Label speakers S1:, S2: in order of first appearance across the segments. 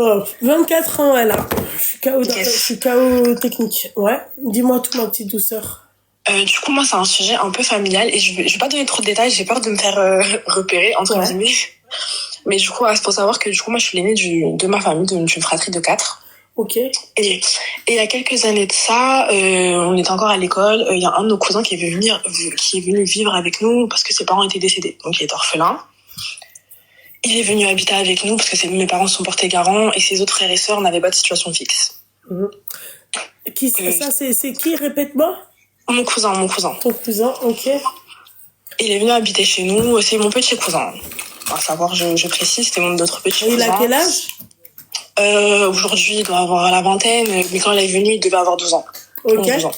S1: Oh, 24 ans, elle a. Je
S2: Yes.
S1: suis KO technique. Ouais. Dis-moi tout, ma petite douceur.
S2: Du coup, moi, c'est un sujet un peu familial et je vais pas donner trop de détails, j'ai peur de me faire repérer, entre guillemets. Mais du coup, il faut savoir que du coup, moi, je suis l'aînée de ma famille, d'une fratrie de 4.
S1: Ok.
S2: Et il y a quelques années de ça, on était encore à l'école, il y a un de nos cousins qui est venu vivre avec nous parce que ses parents étaient décédés. Donc, il est orphelin. Il est venu habiter avec nous parce que mes parents sont portés garants et ses autres frères et sœurs n'avaient pas de situation fixe.
S1: Ça, c'est qui, répète-moi?
S2: Mon cousin.
S1: Ton cousin, ok.
S2: Il est venu habiter chez nous, c'est mon petit cousin. À savoir, je précise, c'était mon autre petit cousin.
S1: Il a quel âge?
S2: Aujourd'hui, il doit avoir la vingtaine, mais quand il est venu, il devait avoir 12 ans.
S1: Ok.
S2: 12 ans.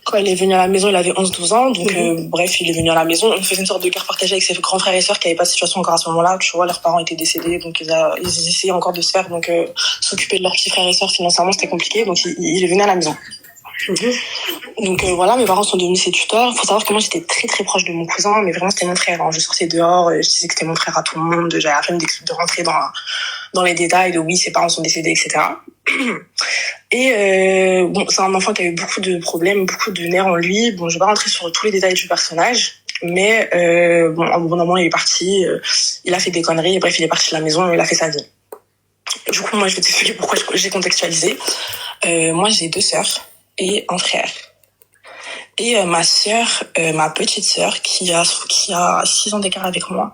S2: Quand il est venu à la maison, il avait 11-12 ans, donc bref, il est venu à la maison. On faisait une sorte de garde partagée avec ses grands frères et sœurs qui n'avaient pas de situation encore à ce moment-là. Tu vois, leurs parents étaient décédés, donc ils essayaient encore de se faire, donc s'occuper de leurs petits frères et sœurs financièrement, c'était compliqué, donc il est venu à la maison. Donc voilà, mes parents sont devenus ses tuteurs. Faut savoir que moi j'étais très très proche de mon cousin, mais vraiment c'était mon frère. Je sortais dehors, je disais que c'était mon frère à tout le monde. J'avais la peine de rentrer dans les détails de oui, ses parents sont décédés, etc. Et bon, c'est un enfant qui a eu beaucoup de problèmes, beaucoup de nerfs en lui. Bon, je vais pas rentrer sur tous les détails du personnage, mais bon, à un bon moment il est parti, il a fait des conneries, et bref, il est parti de la maison, il a fait sa vie. Du coup, moi je vais t'expliquer pourquoi j'ai contextualisé. Moi j'ai 2 sœurs et un frère. Et ma sœur, ma petite sœur, qui a 6 ans d'écart avec moi,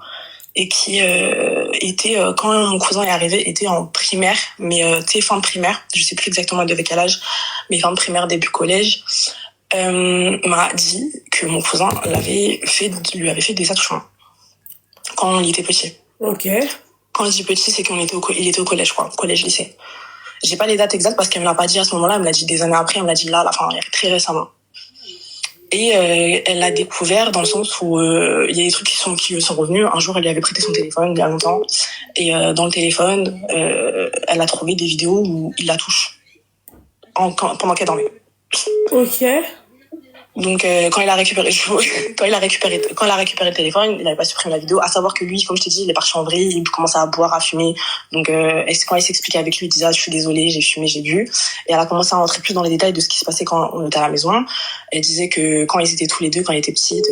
S2: et qui était, quand mon cousin est arrivé, était en primaire, mais fin de primaire, je sais plus exactement de quel âge, mais fin de primaire, début collège, m'a dit que mon cousin lui avait fait des attouchements quand il était petit.
S1: Ok.
S2: Quand je dis petit, c'est qu'il était au collège, quoi, collège-lycée. J'ai pas les dates exactes parce qu'elle me l'a pas dit à ce moment-là, elle me l'a dit des années après, elle me l'a dit là, très récemment. Et elle l'a découvert dans le sens où il y a des trucs qui lui sont revenus. Un jour, elle lui avait prêté son téléphone il y a longtemps. Et dans le téléphone, elle a trouvé des vidéos où il la touche pendant qu'elle dormait.
S1: Ok.
S2: Donc quand elle a récupéré le téléphone, il avait pas supprimé la vidéo. À savoir que lui, comme je t'ai dit, il est parti en vrille, il commençait à boire, à fumer. Donc quand il s'expliquait avec lui, il disait je suis désolée, j'ai fumé, j'ai bu. Et elle a commencé à rentrer plus dans les détails de ce qui se passait quand on était à la maison. Elle disait que quand ils étaient tous les deux, quand elle était petite,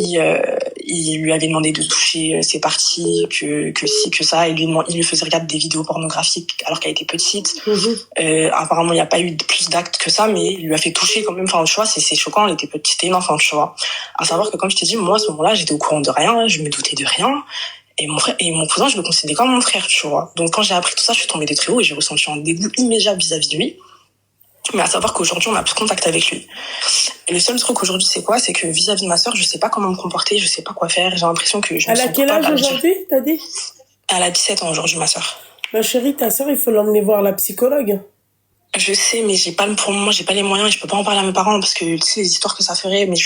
S2: il lui avait demandé de toucher ses parties, que ci, que ça. Il lui faisait regarder des vidéos pornographiques alors qu'elle était petite. Apparemment, il n'y a pas eu plus d'actes que ça, mais il lui a fait toucher quand même. Enfin, tu vois, c'est choquant. Elle était petite, c'était une enfant, tu vois. À savoir que, comme je t'ai dit, moi, à ce moment-là, j'étais au courant de rien, je me doutais de rien. Et mon cousin, je le considérais comme mon frère, tu vois. Donc, quand j'ai appris tout ça, je suis tombée des très hauts et j'ai ressenti un dégoût immédiat vis-à-vis de lui. Mais à savoir qu'aujourd'hui, on n'a plus contact avec lui. Et le seul truc aujourd'hui, c'est quoi? C'est que vis-à-vis de ma sœur, je sais pas comment me comporter, je sais pas quoi faire. J'ai l'impression que
S1: Elle a quel âge aujourd'hui, t'as dit?
S2: Elle a 17 ans aujourd'hui, ma sœur.
S1: Ma chérie, ta sœur, il faut l'emmener voir la psychologue.
S2: Je sais, mais pour le moment, j'ai pas les moyens et je peux pas en parler à mes parents parce que tu sais les histoires que ça ferait, mais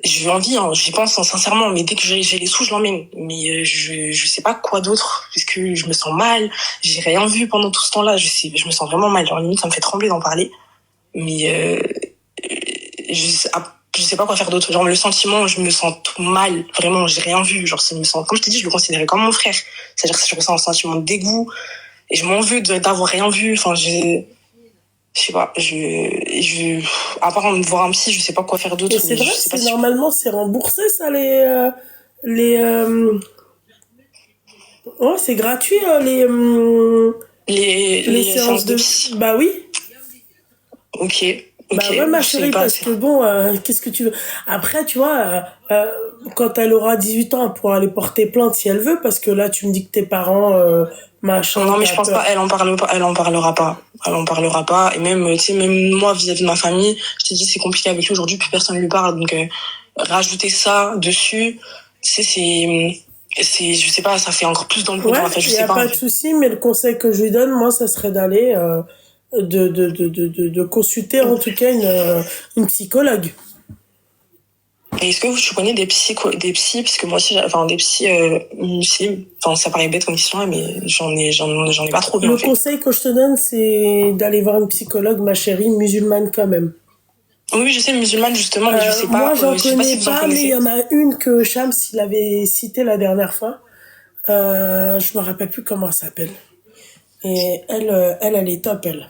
S2: j'ai envie, hein, j'y pense sincèrement, mais dès que j'ai les sous, je l'emmène. Mais je sais pas quoi d'autre, parce que je me sens mal, j'ai rien vu pendant tout ce temps-là, je me sens vraiment mal, genre limite ça me fait trembler d'en parler. Mais je sais pas quoi faire d'autre. Genre le sentiment, je me sens tout mal, vraiment, j'ai rien vu. Genre comme je t'ai dit, je le considérais comme mon frère. C'est-à-dire que je ressens un sentiment de dégoût et je m'en veux d'avoir rien vu. Enfin, je sais pas, à part me voir un psy, je sais pas quoi faire d'autre.
S1: Et c'est vrai, normalement, c'est remboursé, ça, Oh, c'est gratuit,
S2: les séances de psy.
S1: Bah oui.
S2: Ok.
S1: Bah ouais, ma chérie, parce que bon, qu'est-ce que tu veux? Après, tu vois, quand elle aura 18 ans, elle pourra aller porter plainte si elle veut, parce que là, tu me dis que tes parents, machin.
S2: Non, mais je pense pas, elle en parlera pas. Et même, tu sais, même moi, vis-à-vis de ma famille, je t'ai dit, c'est compliqué avec lui aujourd'hui, plus personne lui parle. Donc, rajouter ça dessus, tu sais, je sais pas, ça fait encore plus d'embrouille dans la tête, je sais pas.
S1: Y a pas de souci, mais le conseil que je lui donne, moi, ça serait d'aller, de consulter, en tout cas, une psychologue.
S2: Et est-ce que tu connais des psys, parce que moi aussi, des psys musulmans, ça paraît bête comme question, mais j'en ai pas trouvé.
S1: Le conseil que je te donne, c'est d'aller voir une psychologue, ma chérie, musulmane quand même.
S2: Oui, je sais, musulmane, justement, mais je sais pas.
S1: Moi, j'en connais pas, mais il y en a une que Shams, il avait citée la dernière fois. Je me rappelle plus comment elle s'appelle. Et elle est top, elle.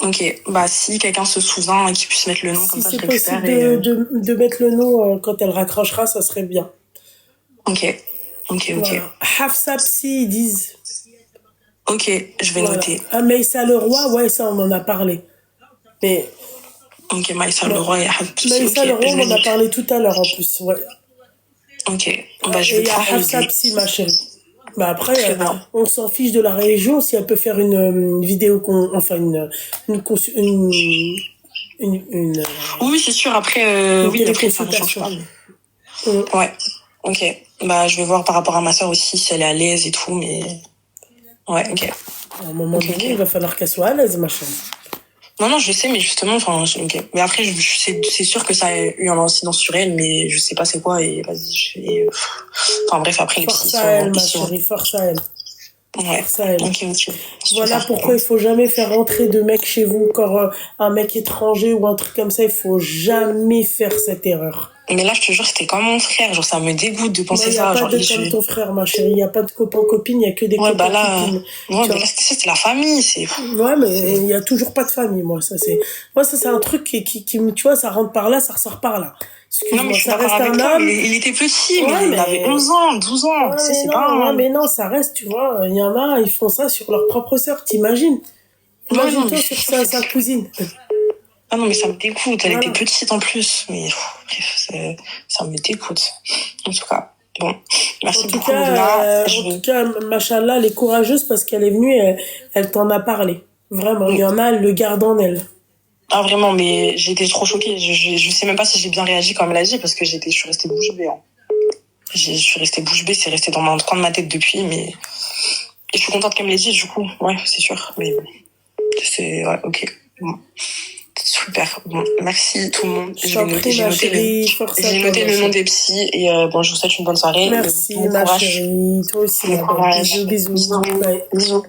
S2: Ok, bah si quelqu'un se souvient et qu'il puisse mettre le nom, comme
S1: Si
S2: ça je
S1: c'est
S2: récupère
S1: possible
S2: et...
S1: de mettre le nom quand elle raccrochera, ça serait bien.
S2: Ok, ok.
S1: Voilà. Hafsa Psy, ils disent.
S2: Ok, je vais
S1: Voilà.
S2: noter.
S1: Ah, Maïssa Leroy, ouais, ça, on en a parlé. Mais,
S2: Ok, Maïssa
S1: ouais.
S2: Leroy et Habsi,
S1: Maïssa
S2: ok,
S1: Leroy,
S2: je
S1: on
S2: vais
S1: en a
S2: noter.
S1: parlé tout à l'heure, en plus, ouais.
S2: Ok, bah je
S1: Et
S2: vais
S1: il y a
S2: pouvoir
S1: Hafsa
S2: l'aider.
S1: Psy, ma chérie. Bah après,
S2: Très bien.
S1: on s'en fiche de la religion si elle peut faire une vidéo, enfin une,
S2: Oui, c'est sûr, après,
S1: une
S2: oui, après ça ne change
S1: téléconsultation.
S2: pas.
S1: Mm.
S2: Ouais, ok. Bah je vais voir par rapport à ma soeur aussi, si elle est à l'aise et tout, mais... Ouais, ok.
S1: À un moment
S2: Ok,
S1: donné, il
S2: ok.
S1: va falloir qu'elle soit à l'aise, ma chérie.
S2: Non, non, je sais, mais justement, enfin, ok. Mais après, c'est sûr que ça a eu un incidence sur elle, mais je sais pas c'est quoi, et vas-y, je vais... Enfin bref, après, les psys,
S1: Force à elle,
S2: ils
S1: ma
S2: sont...
S1: chérie, force à elle.
S2: Ouais,
S1: Force à elle.
S2: ok, ok.
S1: Voilà
S2: Super.
S1: pourquoi il faut jamais faire rentrer de mec chez vous, quand un mec étranger ou un truc comme ça, il faut jamais faire cette erreur.
S2: Mais là, je te jure, c'était comme mon frère, genre, ça me dégoûte de
S1: Non, il
S2: penser
S1: n'y a
S2: ça,
S1: pas
S2: genre,
S1: de comme ton frère, ma chérie. Il n'y a pas de copain-copine, il n'y a que des
S2: ouais, bah là,
S1: copains-copines.
S2: ouais,
S1: Tu
S2: mais là,
S1: vois.
S2: c'est la famille,
S1: Ouais, mais il n'y a toujours pas de famille, moi. Moi, ça, c'est un truc tu vois, ça rentre par là, ça ressort par là.
S2: Non, mais
S1: Excuse-moi,
S2: je suis
S1: ça
S2: d'accord
S1: reste
S2: avec
S1: un
S2: toi, mais
S1: homme.
S2: il était petit, mais
S1: Ouais,
S2: il avait
S1: mais,
S2: 11 ans, 12 ans, tu sais, c'est pas
S1: ouais,
S2: un...
S1: mais non, ça reste, tu vois. Il y en a, ils font ça sur leur propre sœur, t'imagines?
S2: Ouais, non, mais
S1: Imagine-toi
S2: c'est
S1: sur
S2: sûr,
S1: sa cousine.
S2: Ah non, mais ça me dégoûte, elle était
S1: Voilà.
S2: petite en plus, mais bref, ça me dégoûte. En tout cas, bon, merci beaucoup, Louna.
S1: En tout cas, machallah, elle est courageuse parce qu'elle est venue, elle t'en a parlé. Vraiment, il y en a, elle le garde en elle.
S2: Ah vraiment, mais j'étais trop choquée. Je sais même pas si j'ai bien réagi quand elle me l'a dit parce que je suis restée bouche bée. Hein. Je suis restée bouche bée, c'est resté dans un coin de ma tête depuis, mais et je suis contente qu'elle me l'ait dit du coup. Ouais, c'est sûr, mais c'est ouais, ok. Bon. Super. Bon, merci tout le monde.
S1: Je t'en prie, ma chérie, force à
S2: J'ai
S1: toi,
S2: noté
S1: ma
S2: le nom
S1: chérie.
S2: des psys et bon, je vous souhaite une bonne soirée.
S1: Merci,
S2: Bon
S1: ma
S2: courage.
S1: chérie. Toi aussi,
S2: Bon
S1: ma belle.
S2: courage.
S1: Bisous, bisous.
S2: Bisous.
S1: Bye.
S2: Bisous.